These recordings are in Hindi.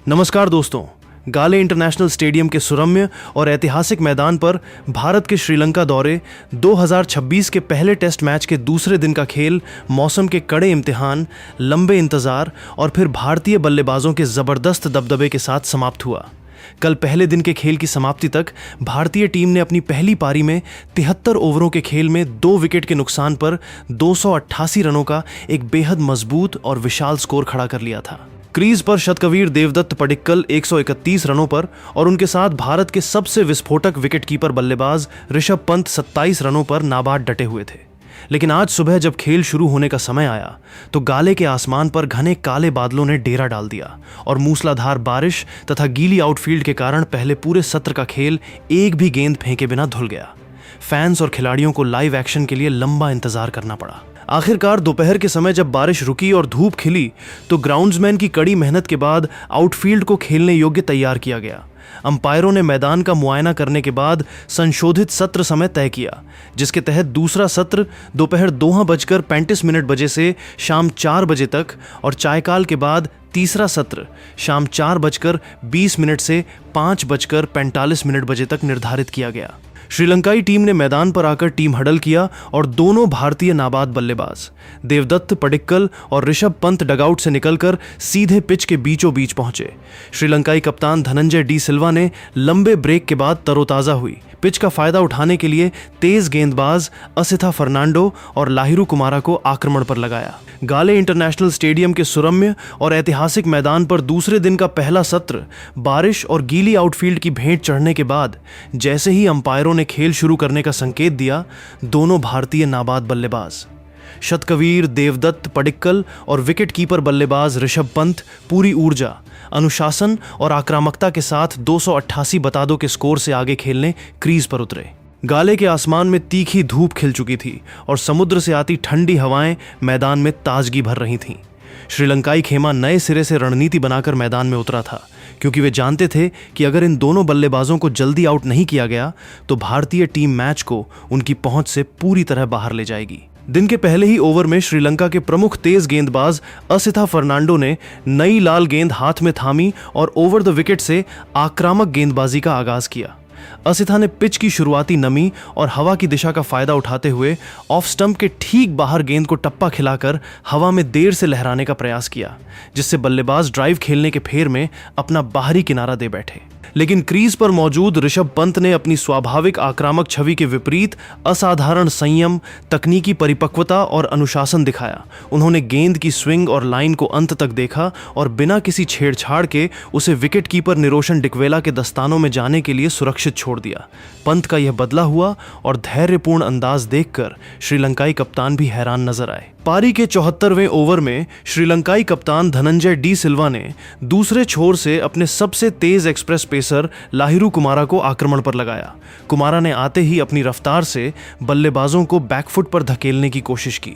नमस्कार दोस्तों, गाले इंटरनेशनल स्टेडियम के सुरम्य और ऐतिहासिक मैदान पर भारत के श्रीलंका दौरे 2026 के पहले टेस्ट मैच के दूसरे दिन का खेल मौसम के कड़े इम्तिहान, लंबे इंतजार और फिर भारतीय बल्लेबाजों के जबरदस्त दबदबे के साथ समाप्त हुआ। कल पहले दिन के खेल की समाप्ति तक भारतीय टीम ने अपनी पहली पारी में 73 ओवरों के खेल में 2 विकेट के नुकसान पर 288 रनों का एक बेहद मजबूत और विशाल स्कोर खड़ा कर लिया था। क्रीज पर शतकवीर देवदत्त पडिक्कल 131 रनों पर और उनके साथ भारत के सबसे विस्फोटक विकेटकीपर बल्लेबाज ऋषभ पंत 27 रनों पर नाबाद डटे हुए थे। लेकिन आज सुबह जब खेल शुरू होने का समय आया तो गाले के आसमान पर घने काले बादलों ने डेरा डाल दिया और मूसलाधार बारिश तथा गीली आउटफील्ड के कारण पहले पूरे सत्र का खेल एक भी गेंद फेंके बिना धुल गया। फैंस और खिलाड़ियों को लाइव एक्शन के लिए लंबा इंतजार करना पड़ा। आखिरकार दोपहर के समय जब बारिश रुकी और धूप खिली तो ग्राउंड्समैन की कड़ी मेहनत के बाद आउटफील्ड को खेलने योग्य तैयार किया गया। अंपायरों ने मैदान का मुआयना करने के बाद संशोधित सत्र समय तय किया, जिसके तहत दूसरा सत्र दोपहर 2:35 बजे से शाम 4 बजे तक और चायकाल के बाद तीसरा सत्र शाम 4:20 से 5:45 बजे तक निर्धारित किया गया। श्रीलंकाई टीम ने मैदान पर आकर टीम हडल किया और दोनों भारतीय नाबाद बल्लेबाज देवदत्त पडिक्कल और ऋषभ पंत डगआउट से निकलकर सीधे पिच के बीचों बीच पहुंचे। श्रीलंकाई कप्तान धनंजय डी सिल्वा ने लंबे ब्रेक के बाद तरोताजा हुई पिच का फायदा उठाने के लिए तेज गेंदबाज असिथा फर्नांडो और लाहिरू कुमारा को आक्रमण पर लगाया। गाले इंटरनेशनल स्टेडियम के सुरम्य और ऐतिहासिक मैदान पर दूसरे दिन का पहला सत्र बारिश और गीली आउटफील्ड की भेंट चढ़ने के बाद जैसे ही अंपायरों ने खेल शुरू करने का संकेत दिया, दोनों भारतीय नाबाद बल्लेबाज शतकवीर देवदत्त पडिक्कल और विकेटकीपर बल्लेबाज ऋषभ पंत पूरी ऊर्जा, अनुशासन और आक्रामकता के साथ 288 बतादों के स्कोर से आगे खेलने क्रीज पर उतरे। गाले के आसमान में तीखी धूप खिल चुकी थी और समुद्र से आती ठंडी हवाएं मैदान में ताजगी भर रही थीं। श्रीलंकाई खेमा नए सिरे से रणनीति बनाकर मैदान में उतरा था, क्योंकि वे जानते थे कि अगर इन दोनों बल्लेबाजों को जल्दी आउट नहीं किया गया तो भारतीय टीम मैच को उनकी पहुंच से पूरी तरह बाहर ले जाएगी। दिन के पहले ही ओवर में श्रीलंका के प्रमुख तेज गेंदबाज असिथा फर्नांडो ने नई लाल गेंद हाथ में थामी और ओवर द विकेट से आक्रामक गेंदबाजी का आगाज किया। असिथा ने पिच की शुरुआती नमी और हवा की दिशा का फायदा उठाते हुए ऑफ स्टंप के ठीक बाहर गेंद को टप्पा खिलाकर हवा में देर से लहराने का प्रयास किया, जिससे बल्लेबाज ड्राइव खेलने के फेर में अपना बाहरी किनारा दे बैठे। लेकिन क्रीज पर मौजूद ऋषभ पंत ने अपनी स्वाभाविक आक्रामक छवि के विपरीत असाधारण संयम, तकनीकी परिपक्वता और अनुशासन दिखाया। उन्होंने गेंद की स्विंग और लाइन को अंत तक देखा और बिना किसी छेड़छाड़ के उसे विकेटकीपर निरोशन डिकवेला के दस्तानों में जाने के लिए सुरक्षित छोड़ दिया। पंत का यह बदला हुआ और धैर्यपूर्ण अंदाज देखकर श्रीलंकाई कप्तान भी हैरान नजर आए। पारी के 74वें ओवर में श्रीलंकाई कप्तान धनंजय डी सिल्वा ने दूसरे छोर से अपने सबसे तेज एक्सप्रेस पेसर लाहिरू कुमारा को आक्रमण पर लगाया। कुमारा ने आते ही अपनी रफ्तार से बल्लेबाजों को बैकफुट पर धकेलने की कोशिश की।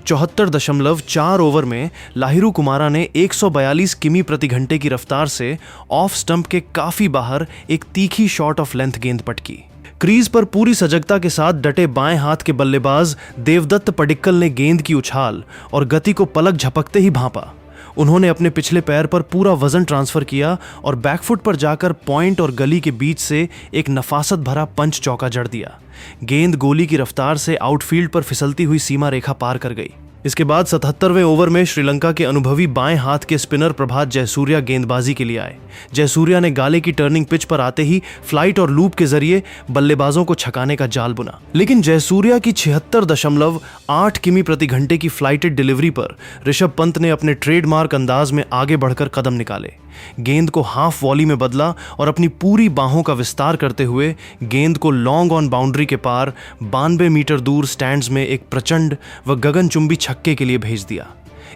74.4 ओवर में लाहिरू कुमारा ने 142 किमी प्रति घंटे की रफ्तार से ऑफ स्टंप के काफी बाहर एक तीखी शॉट ऑफ लेंथ गेंद पटकी। क्रीज पर पूरी सजगता के साथ डटे बाएं हाथ के बल्लेबाज देवदत्त पडिक्कल ने गेंद की उछाल और गति को पलक झपकते ही भांपा। उन्होंने अपने पिछले पैर पर पूरा वजन ट्रांसफर किया और बैकफुट पर जाकर पॉइंट और गली के बीच से एक नफासत भरा पंच चौका जड़ दिया। गेंद गोली की रफ्तार से आउटफील्ड पर फिसलती हुई सीमा रेखा पार कर गई। इसके बाद 77वें ओवर में श्रीलंका के अनुभवी बाएं हाथ के स्पिनर प्रभात जयसूर्या गेंदबाजी के लिए आए। जयसूर्या ने गाले की टर्निंग पिच पर आते ही फ्लाइट और लूप के जरिए बल्लेबाजों को छकाने का जाल बुना। लेकिन जयसूर्या की 76.8 किमी प्रति घंटे की फ्लाइटेड डिलीवरी पर ऋषभ पंत ने अपने ट्रेडमार्क अंदाज में आगे बढ़कर कदम निकाले। गेंद को हाफ वॉली में बदला और अपनी पूरी बाहों का विस्तार करते हुए गेंद को लॉन्ग ऑन बाउंड्री के पार 92 मीटर दूर स्टैंड्स में एक प्रचंड व गगनचुंबी छक्के के लिए भेज दिया।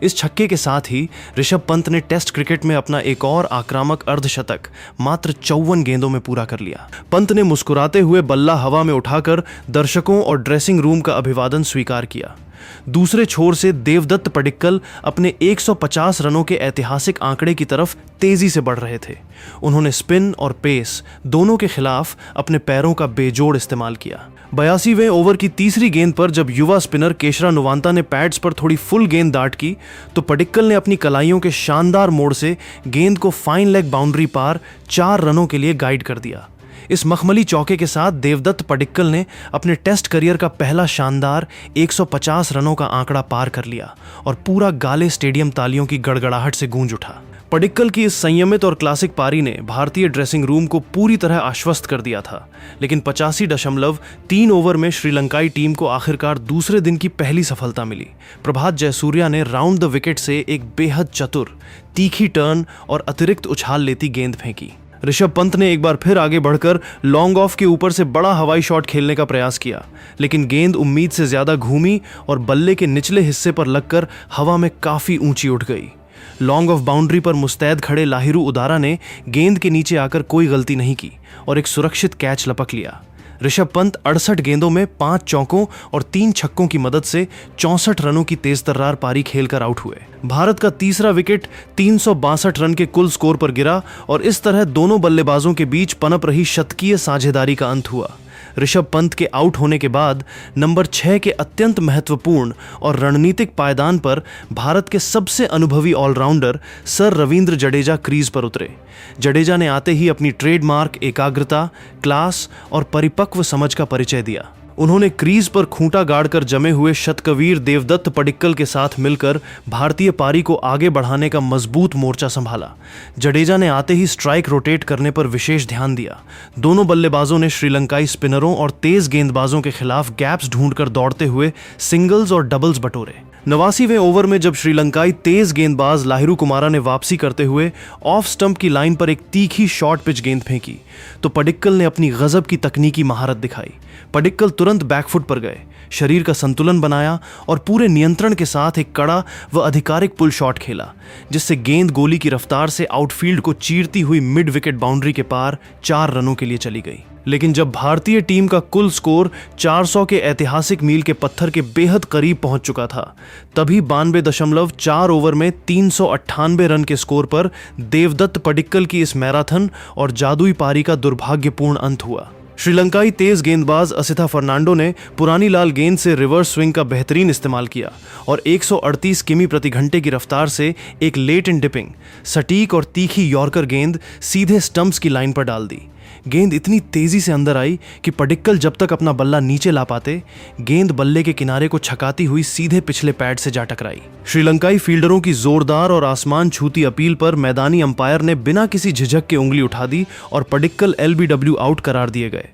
इस छक्के के साथ ही ऋषभ पंत ने टेस्ट क्रिकेट में अपना एक और आक्रामक अर्धशतक मात्र 54 गेंदों में पूरा कर लिया। पंत ने मुस्कुराते हुए बल्ला हवा में उठाकर दर्शकों और ड्रेसिंग रूम का अभिवादन स्वीकार किया। दूसरे छोर से देवदत्त पडिक्कल अपने 150 रनों के ऐतिहासिक आंकड़े की तरफ तेजी से बढ़ रहे थे। उन्होंने स्पिन और पेस दोनों के खिलाफ अपने पैरों का बेजोड़ इस्तेमाल किया। 82वें ओवर की तीसरी गेंद पर जब युवा स्पिनर केशरा नुवांता ने पैड्स पर थोड़ी फुल गेंद दाट की तो पडिक्कल ने अपनी कलाइयों के शानदार मोड़ से गेंद को फाइन लेग बाउंड्री पार 4 रनों के लिए गाइड कर दिया। इस मखमली चौके के साथ देवदत्त पडिक्कल ने अपने टेस्ट करियर का पहला शानदार 150 रनों का आंकड़ा पार कर लिया और पूरा गाले स्टेडियम तालियों की गड़गड़ाहट से गूंज उठा। पडिक्कल की इस संयमित और क्लासिक पारी ने भारतीय ड्रेसिंग रूम को पूरी तरह आश्वस्त कर दिया था, लेकिन 85.3 ओवर में श्रीलंकाई टीम को आखिरकार दूसरे दिन की पहली सफलता मिली। प्रभात जयसूर्या ने राउंड द विकेट से एक बेहद चतुर, तीखी टर्न और अतिरिक्त उछाल लेती गेंद फेंकी। ऋषभ पंत ने एक बार फिर आगे बढ़कर लॉन्ग ऑफ के ऊपर से बड़ा हवाई शॉट खेलने का प्रयास किया, लेकिन गेंद उम्मीद से ज्यादा घूमी और बल्ले के निचले हिस्से पर लगकर हवा में काफी ऊंची उठ गई। लॉन्ग ऑफ बाउंड्री पर मुस्तैद खड़े लाहिरू उदारा ने गेंद के नीचे आकर कोई गलती नहीं की और एक सुरक्षित कैच लपक लिया। ऋषभ पंत 68 गेंदों में 5 चौकों और 3 छक्कों की मदद से 64 रनों की तेज तर्रार पारी खेलकर आउट हुए। भारत का तीसरा विकेट 362 रन के कुल स्कोर पर गिरा और इस तरह दोनों बल्लेबाजों के बीच पनप रही शतकीय साझेदारी का अंत हुआ। ऋषभ पंत के आउट होने के बाद नंबर 6 के अत्यंत महत्वपूर्ण और रणनीतिक पायदान पर भारत के सबसे अनुभवी allrounder sir Ravindra Jadeja crease पर उतरे। जडेजा ने आते ही अपनी ट्रेडमार्क एकाग्रता, क्लास और परिपक्व समझ का परिचय दिया। उन्होंने क्रीज पर खूंटा गाड़कर जमे हुए शतकवीर देवदत्त पडिक्कल के साथ मिलकर भारतीय पारी को आगे बढ़ाने का मजबूत मोर्चा संभाला। जडेजा ने आते ही स्ट्राइक रोटेट करने पर विशेष ध्यान दिया। दोनों बल्लेबाजों ने श्रीलंकाई स्पिनरों और तेज गेंदबाजों के खिलाफ गैप्स ढूंढकर दौड़ते हुए सिंगल्स और डबल्स बटोरे। 89वें ओवर में जब श्रीलंकाई तेज गेंदबाज लाहिरू कुमारा ने वापसी करते हुए ऑफ स्टंप की लाइन पर एक तीखी शॉर्ट पिच गेंद फेंकी तो पडिक्कल ने अपनी गजब की तकनीकी महारत दिखाई। पडिक्कल तुरंत बैकफुट पर गए, शरीर का संतुलन बनाया और पूरे नियंत्रण के साथ एक कड़ा व आधिकारिक पुल शॉट खेला, जिससे गेंद गोली की रफ्तार से आउटफील्ड को चीरती हुई मिड विकेट बाउंड्री के पार 4 रनों के लिए चली गई। लेकिन जब भारतीय टीम का कुल स्कोर 400 के ऐतिहासिक मील के पत्थर के बेहद करीब पहुंच चुका था, तभी 92.4 ओवर में 398 रन के स्कोर पर देवदत्त पडिक्कल की इस मैराथन और जादुई पारी का दुर्भाग्यपूर्ण अंत हुआ। श्रीलंकाई तेज गेंदबाज असिथा फर्नांडो ने पुरानी लाल गेंद से रिवर्स स्विंग का बेहतरीन इस्तेमाल किया और 138 किमी प्रति घंटे की रफ्तार से एक लेट इन डिपिंग, सटीक और तीखी यॉर्कर गेंद सीधे स्टंप्स की लाइन पर डाल दी। गेंद इतनी तेजी से अंदर आई कि पडिक्कल जब तक अपना बल्ला नीचे ला पाते, गेंद बल्ले के किनारे को छकाती हुई सीधे पिछले पैड से जा टकराई। श्रीलंकाई फील्डरों की जोरदार और आसमान छूती अपील पर मैदानी अंपायर ने बिना किसी झिझक के उंगली उठा दी और पडिक्कल LBW आउट करार दिए गए।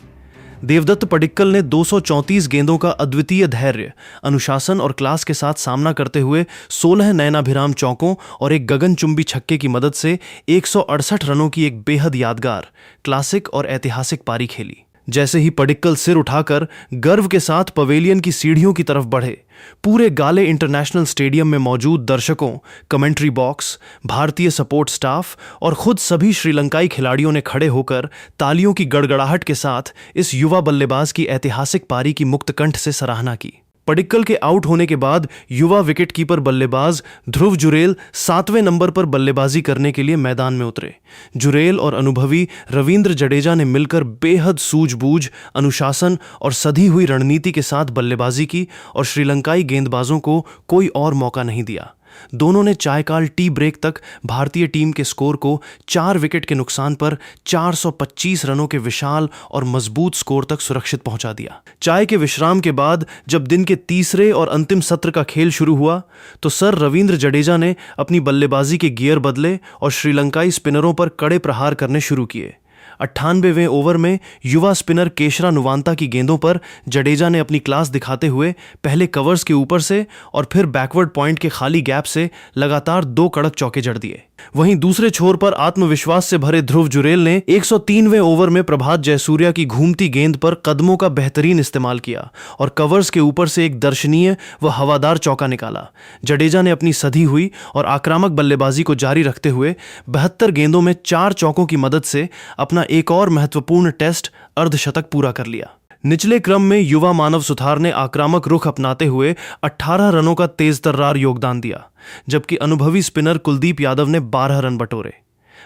देवदत्त पडिक्कल ने 234 गेंदों का अद्वितीय धैर्य, अनुशासन और क्लास के साथ सामना करते हुए 16 नयनाभिराम चौकों और एक गगनचुंबी छक्के की मदद से 168 रनों की एक बेहद यादगार, क्लासिक और ऐतिहासिक पारी खेली। जैसे ही पडिक्कल सिर उठाकर गर्व के साथ पवेलियन की सीढ़ियों की तरफ बढ़े, पूरे गाले इंटरनेशनल स्टेडियम में मौजूद दर्शकों, कमेंट्री बॉक्स, भारतीय सपोर्ट स्टाफ और खुद सभी श्रीलंकाई खिलाड़ियों ने खड़े होकर तालियों की गड़गड़ाहट के साथ इस युवा बल्लेबाज की ऐतिहासिक पारी की मुक्तकंठ से सराहना की। पडिक्कल के आउट होने के बाद युवा विकेटकीपर बल्लेबाज ध्रुव जुरेल 7वें नंबर पर बल्लेबाजी करने के लिए मैदान में उतरे। जुरेल और अनुभवी रविंद्र जडेजा ने मिलकर बेहद सूझबूझ, अनुशासन और सधी हुई रणनीति के साथ बल्लेबाजी की और श्रीलंकाई गेंदबाजों को कोई और मौका नहीं दिया। दोनों ने चायकाल टी ब्रेक तक भारतीय टीम के स्कोर को 4 विकेट के नुकसान पर 425 रनों के विशाल और मजबूत स्कोर तक सुरक्षित पहुंचा दिया। चाय के विश्राम के बाद जब दिन के तीसरे और अंतिम सत्र का खेल शुरू हुआ तो सर रविंद्र जडेजा ने अपनी बल्लेबाजी के गियर बदले और श्रीलंकाई स्पिनरों पर कड़े प्रहार करने शुरू किए। 98वें ओवर में युवा स्पिनर केशरा नुवांता की गेंदों पर जडेजा ने अपनी क्लास दिखाते हुए पहले कवर्स के ऊपर से और फिर बैकवर्ड पॉइंट के खाली गैप से लगातार 2 कड़क चौके जड़ दिए। वहीं दूसरे छोर पर आत्मविश्वास से भरे ध्रुव जुरेल ने 103वें ओवर में प्रभात जयसूर्या की घूमती गेंद पर कदमों का बेहतरीन इस्तेमाल किया और कवर्स के ऊपर से एक दर्शनीय व हवादार चौका निकाला। जडेजा ने अपनी सधी हुई और आक्रामक बल्लेबाजी को जारी रखते हुए 72 गेंदों में 4 चौकों की मदद से अपना एक और महत्वपूर्ण टेस्ट अर्धशतक पूरा कर लिया। निचले क्रम में युवा मानव सुथार ने आक्रामक रुख अपनाते हुए 18 रनों का तेज तर्रार योगदान दिया, जबकि अनुभवी स्पिनर कुलदीप यादव ने 12 रन बटोरे।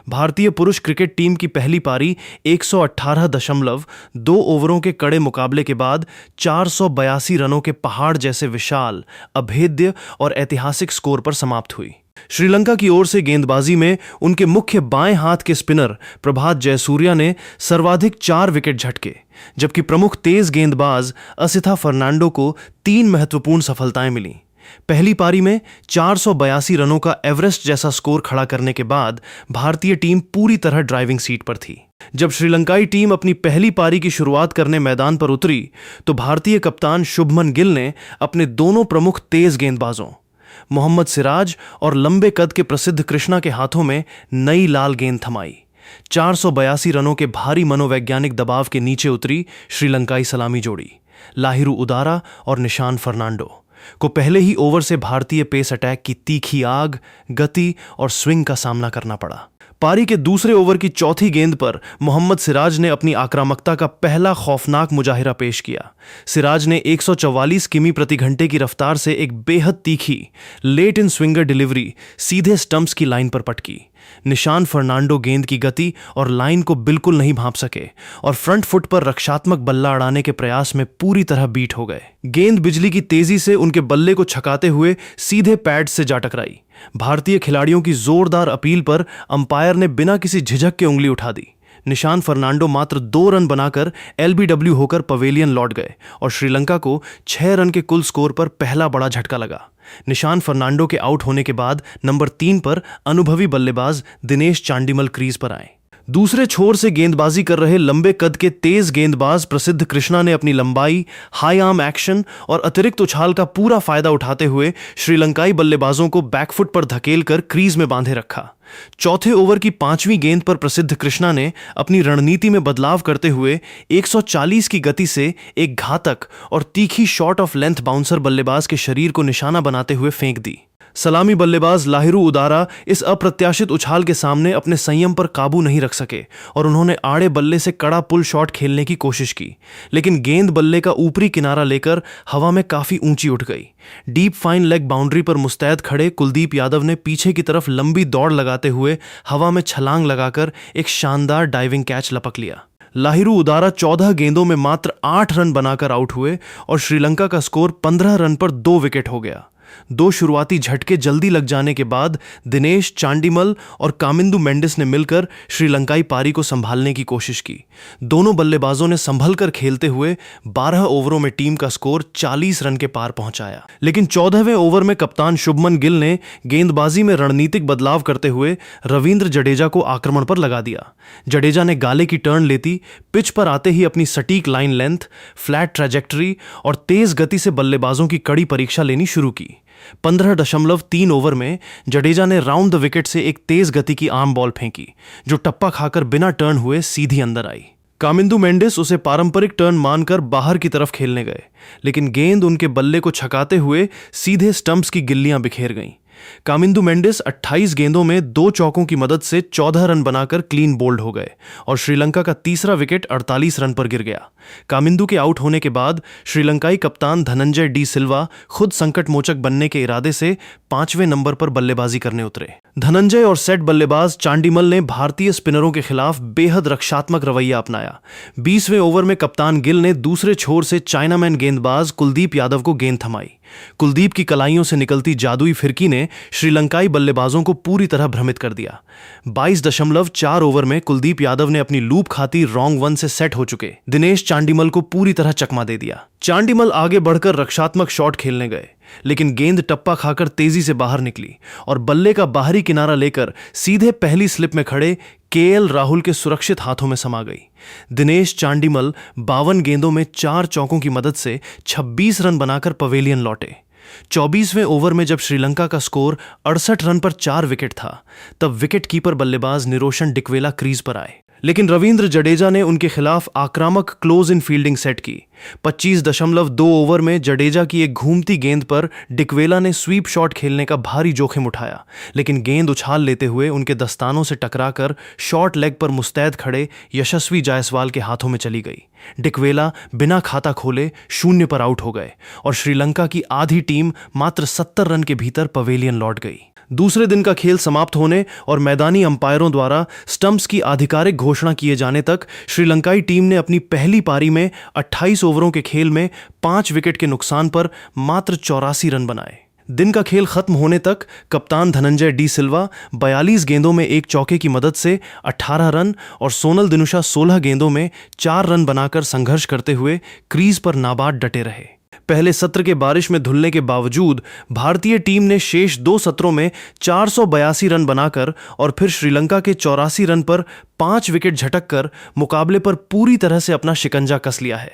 भारतीय पुरुष क्रिकेट टीम की पहली पारी 118.2 ओवरों के कड़े मुकाबले के बाद 482 रनों के पहाड़ जैसे विशाल, अभेद्य और ऐतिहासिक स्कोर पर समाप्त हुई। श्रीलंका की ओर से गेंदबाजी में उनके मुख्य बाएं हाथ के स्पिनर प्रभात जयसूर्या ने सर्वाधिक 4 विकेट झटके, जबकि प्रमुख तेज गेंदबाज असिथा फर्नांडो को 3 महत्वपूर्ण सफलताएं मिलीं। पहली पारी में 482 रनों का एवरेस्ट जैसा स्कोर खड़ा करने के बाद भारतीय टीम पूरी तरह ड्राइविंग सीट पर थी। जब श्रीलंकाई टीम अपनी पहली पारी की शुरुआत करने मैदान पर उतरी तो भारतीय कप्तान शुभमन गिल ने अपने दोनों प्रमुख तेज गेंदबाजों मोहम्मद सिराज और लंबे कद के प्रसिद्ध कृष्णा के हाथों में नई लाल गेंद थमाई। 482 रनों के भारी मनोवैज्ञानिक दबाव के नीचे उतरी श्रीलंकाई सलामी जोड़ी लाहिरू उदारा और निशान फर्नांडो को पहले ही ओवर से भारतीय पेस अटैक की तीखी आग, गति और स्विंग का सामना करना पड़ा। पारी के दूसरे ओवर की चौथी गेंद पर मोहम्मद सिराज ने अपनी आक्रामकता का पहला खौफनाक मुजाहिरा पेश किया। सिराज ने 144 किमी प्रति घंटे की रफ्तार से एक बेहद तीखी लेट इन स्विंगर डिलीवरी सीधे स्टंप्स की लाइन पर पटकी। निशान फर्नांडो गेंद की गति और लाइन को बिल्कुल नहीं भांप सके और फ्रंट फुट पर रक्षात्मक बल्ला अड़ाने के प्रयास में पूरी तरह बीट हो गए। गेंद बिजली की तेजी से उनके बल्ले को छकाते हुए सीधे पैड से जा टकराई। भारतीय खिलाड़ियों की जोरदार अपील पर अंपायर ने बिना किसी झिझक के उंगली उठा दी। निशान फर्नांडो मात्र 2 रन बनाकर एलबीडब्ल्यू होकर पवेलियन लौट गए और श्रीलंका को 6 रन के कुल स्कोर पर पहला बड़ा झटका लगा। निशान फर्नांडो के आउट होने के बाद नंबर 3 पर अनुभवी बल्लेबाज दिनेश चांडिमल क्रीज पर आए। दूसरे छोर से गेंदबाजी कर रहे लंबे कद के तेज गेंदबाज प्रसिद्ध कृष्णा ने अपनी लंबाई, हाई आर्म एक्शन और अतिरिक्त उछाल का पूरा फायदा उठाते हुए श्रीलंकाई बल्लेबाजों को बैकफुट पर धकेलकर क्रीज में बांधे रखा। चौथे ओवर की 5वीं गेंद पर प्रसिद्ध कृष्णा ने अपनी रणनीति में बदलाव करते हुए 140 की गति से एक घातक और तीखी शॉट ऑफ लेंथ बाउंसर बल्लेबाज के शरीर को निशाना बनाते हुए फेंक दी। सलामी बल्लेबाज लाहिरू उदारा इस अप्रत्याशित उछाल के सामने अपने संयम पर काबू नहीं रख सके और उन्होंने आड़े बल्ले से कड़ा पुल शॉट खेलने की कोशिश की, लेकिन गेंद बल्ले का ऊपरी किनारा लेकर हवा में काफी ऊंची उठ गई। डीप फाइन लेग बाउंड्री पर मुस्तैद खड़े कुलदीप यादव ने पीछे की तरफ लंबी दौड़ लगाते हुए हवा में छलांग लगाकर एक शानदार डाइविंग कैच लपक लिया। लाहिरू उदारा 14 गेंदों में मात्र 8 रन बनाकर आउट हुए और श्रीलंका का स्कोर 15 रन पर 2 विकेट हो गया। 2 शुरुआती झटके जल्दी लग जाने के बाद दिनेश चांडिमल और कामिंदु मेंडिस ने मिलकर श्रीलंकाई पारी को संभालने की कोशिश की। दोनों बल्लेबाजों ने संभल कर खेलते हुए 12 ओवरों में टीम का स्कोर 40 रन के पार पहुंचाया, लेकिन 14वें ओवर में कप्तान शुभमन गिल ने गेंदबाजी में रणनीतिक बदलाव करते हुए रविंद्र जडेजा को आक्रमण पर लगा दिया। जडेजा ने गाले की टर्न लेती पिच पर आते ही अपनी सटीक लाइन लेंथ, फ्लैट ट्रैजेक्टरी और तेज गति से बल्लेबाजों की कड़ी परीक्षा लेनी शुरू की। 15.3 ओवर में जडेजा ने राउंड द विकेट से एक तेज गति की आर्म बॉल फेंकी, जो टप्पा खाकर बिना टर्न हुए सीधी अंदर आई। कामिंदु मेंडिस उसे पारंपरिक टर्न मानकर बाहर की तरफ खेलने गए, लेकिन गेंद उनके बल्ले को छकाते हुए सीधे स्टंप्स की गिल्लियां बिखेर गईं। कामिंदु मेंडिस 28 गेंदों में 2 चौकों की मदद से 14 रन बनाकर क्लीन बोल्ड हो गए और श्रीलंका का तीसरा विकेट 48 रन पर गिर गया। कामिंदु के आउट होने के बाद श्रीलंकाई कप्तान धनंजय डी सिल्वा खुद संकट मोचक बनने के इरादे से 5वें नंबर पर बल्लेबाजी करने उतरे। धनंजय और सेट बल्लेबाज चांडिमल ने भारतीय स्पिनरों के खिलाफ बेहद रक्षात्मक रवैया अपनाया। 20वें ओवर में कप्तान गिल ने दूसरे छोर से चाइनामैन गेंदबाज कुलदीप यादव को गेंद थमाई। कुलदीप की कलाइयों से निकलती जादुई फिरकी ने श्रीलंकाई बल्लेबाजों को पूरी तरह भ्रमित कर दिया। 22.4 ओवर में कुलदीप यादव ने अपनी लूप खाती रॉन्ग वन से सेट हो चुके दिनेश चांडिमल को पूरी तरह चकमा दे दिया। चांडिमल आगे बढ़कर रक्षात्मक शॉट खेलने गए, लेकिन गेंद टप्पा खाकर तेजी से बाहर निकली और बल्ले का बाहरी किनारा लेकर सीधे पहली स्लिप में खड़े केएल राहुल के सुरक्षित हाथों में समा गई। दिनेश चांडिमल 52 गेंदों में 4 चौकों की मदद से 26 रन बनाकर पवेलियन लौटे। 24वें ओवर में जब श्रीलंका का स्कोर 68 रन पर 4 विकेट था, तब विकेट कीपर बल्लेबाज निरोशन डिकवेला क्रीज पर आए। लेकिन रविंद्र जडेजा ने उनके खिलाफ आक्रामक क्लोज इन फील्डिंग सेट की। 25.2 ओवर में जडेजा की एक घूमती गेंद पर डिकवेला ने स्वीप शॉट खेलने का भारी जोखिम उठाया, लेकिन गेंद उछाल लेते हुए उनके दस्तानों से टकराकर शॉर्ट लेग पर मुस्तैद खड़े यशस्वी जायसवाल के हाथों में चली गई। डिकवेला बिना खाता खोले 0 पर आउट हो गए और श्रीलंका की आधी टीम मात्र 70 रन के भीतर पवेलियन लौट गई। दूसरे दिन का खेल समाप्त होने और मैदानी अंपायरों द्वारा स्टंप्स की आधिकारिक घोषणा किए जाने तक श्रीलंकाई टीम ने अपनी पहली पारी में 28 ओवरों के खेल में 5 विकेट के नुकसान पर मात्र 84 रन बनाए। दिन का खेल खत्म होने तक कप्तान धनंजय डी सिल्वा 42 गेंदों में एक चौके की मदद से 18 रन और सोनल दिनुशा 16 गेंदों में 4 रन बनाकर संघर्ष करते हुए क्रीज पर नाबाद डटे रहे। पहले सत्र के बारिश में धुलने के बावजूद भारतीय टीम ने शेष 2 सत्रों में 482 रन बनाकर और फिर श्रीलंका के 84 रन पर 5 विकेट झटककर मुकाबले पर पूरी तरह से अपना शिकंजा कस लिया है।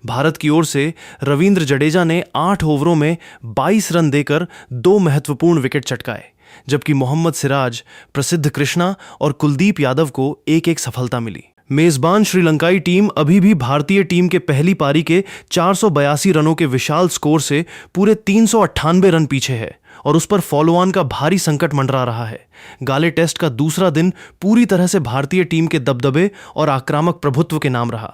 भारत की ओर से रविंद्र जडेजा ने 8 ओवरों में 22 रन देकर 2 महत्वपूर्ण विकेट चटकाए, जबकि मोहम्मद सिराज, प्रसिद्ध कृष्णा और कुलदीप यादव को एक सफलता मिली। मेजबान श्रीलंकाई टीम अभी भी भारतीय टीम के पहली पारी के 482 रनों के विशाल स्कोर से पूरे 398 रन पीछे है और उस पर फॉलोऑन का भारी संकट मंडरा रहा है। गाले टेस्ट का दूसरा दिन पूरी तरह से भारतीय टीम के दबदबे और आक्रामक प्रभुत्व के नाम रहा।